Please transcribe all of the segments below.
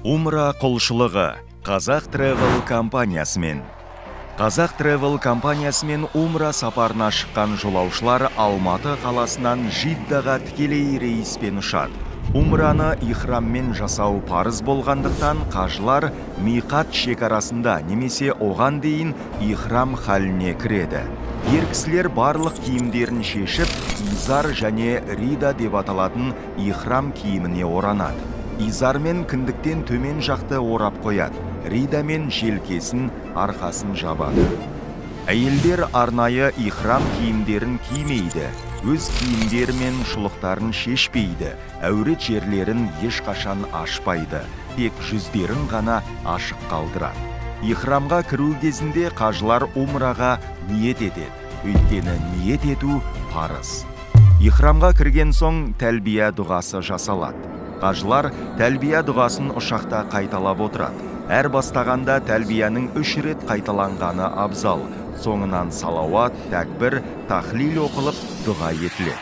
Умра құлшылығы Қазақ Travel компаниясымен. Қазақ Travel компаниясымен Умра сапарына шыққан жолаушылар Алматы қаласынан Жиддаға тікелей рейспен ұшады. Умраны ихраммен жасау парыз болғандықтан қажылар миқат шекарасында немесе оған дейін ихрам халіне кіреді. Ер кісілер барлық киімдерін шешіп, изар және рида деп аталатын ихрам киіміне оранады. Изармен кіндіктен төмен жақты орап қояды, ридамен желкесін, арқасын жабады. Әйелдер арнайы ихрам киімдерін кимейді, өз киімдері мен шұлықтарын шешпейді, әурет жерлерін ешқашан ашпайды, тек жүздерін ғана ашық қалдырады. Ихрамға кіру кезінде қажылар умраға ниет етеді, өйткені ниет ету парыз. Ихрамға кірген соң тәлбия дұғасы жасалады. Қажылар тәлбия дұғасын ұшақта қайталап отырады. Әр бастағанда тәлбияның 3 рет қайталанғаны абзал. Соңынан салауат, тәкбір, тахлил оқылып дұға етіледі.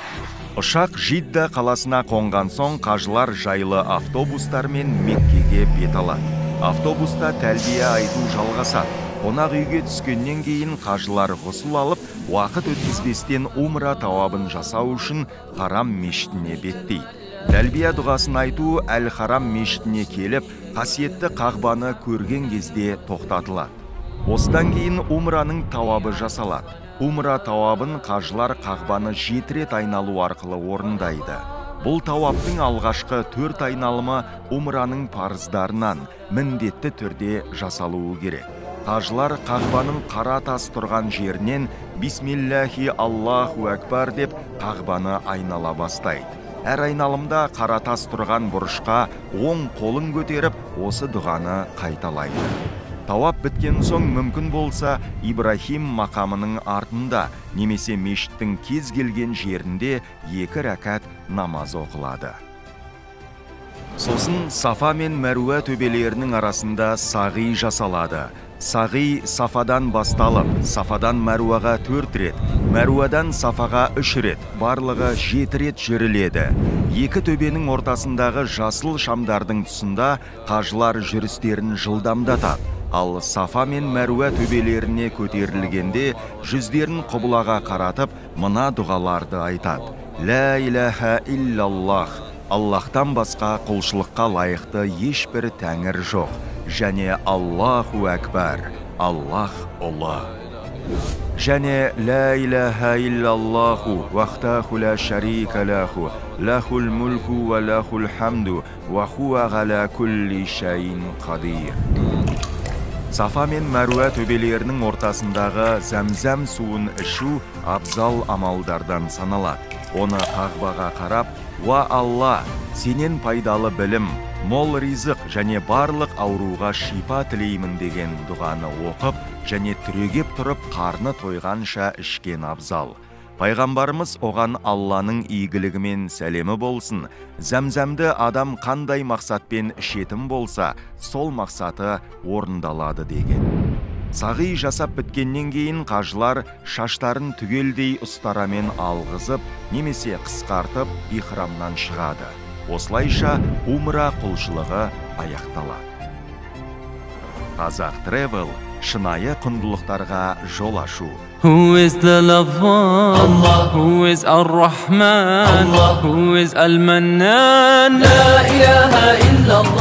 Ұшақ Жидда қаласына қонған соң қажылар жайлы автобустармен Меккеге бет алады. Автобуста тәлбия айту жалғасады. Қонақ үйге түскеннен кейін қажылар ғұсыл алып, уақыт өткізбестен умра тауабын жасау үшін Харам мешітіне беттейді. Тәлбия дұғасын айту Әл-Харам мешітіне келіп, қасиетті Қағбаны көрген кезде тоқтатылады. Осыдан кейін умраның тауабы жасалады. Умра тауабын қажылар Қағбаны 7 рет айналу арқылы орындайды. Бұл тауаптың алғашқы 4 айналымы умраның парыздарынан міндетті түрде жасалуы керек. Қажылар Қағбаның қара тас тұрған жерінен Бисмиллахи Аллаху Акбар деп Қағбаны айнала бастайды. Әр айналымда қара тас тұрған бұрышқа оң қолын көтеріп, осы дұғаны қайталайды. Тауап біткен соң мүмкін болса, Ибрахим мақамының артында немесе мешіттің кез келген жерінде 2 рәкат намаз оқылады. Сосын Сафа мен Мәруа төбелерінің арасында сағи жасалады. Сағи Сафадан басталып, Сафадан Мәруаға 4 рет, Мәруадан Сафаға 3 рет, барлығы 7 рет жүріледі. 2 төбенің ортасындағы жасыл шамдардың тұсында қажылар жүрістерін жылдамдатады. Ал Сафа мен Мәруа төбелеріне көтерілгенде жүздерін құбылаға қаратып, мына дұғаларды айтады. Ла иляха иллаллах, Аллахтан басқа құлшылыққа лайықты ешбір тәңір жоқ. Және Аллаху Акбар, Аллах ұлы. Және ла иляха иллаллаху, вахтаху ла шарика лаху, лахул мульку ва лахул хамду, ва хуа ғала кулли шайин қадир. Сафа мен Мәруа төбелерінің ортасындағы зәмзәм суын ішу абзал амалдардан саналады. Оны Қағбаға қарап, «Уа Алла, сенен пайдалы білім, мол ризық және барлық ауруға шипа тілеймін» деген дұғаны оқып, және түрегеп тұрып қарны тойғанша ішкен абзал. Пайғамбарымыз оған Алланың игілігімен сәлемі болсын, зәмзәмді адам қандай мақсатпен ішетін болса, сол мақсаты орындалады деген. Сағи жасап біткеннен кейін қажылар шаштарын түгелдей ұстарамен алғызып, немесе қысқартып ихрамнан шығады. Осылайша умра құлшылығы аяқталады. Қазақ Travel шынайы құндылықтарға жол ашу. Who is the lover? Allah. Who is Ar-Rahman? Allah. Who is Al-Mannan? La ilaha illallah.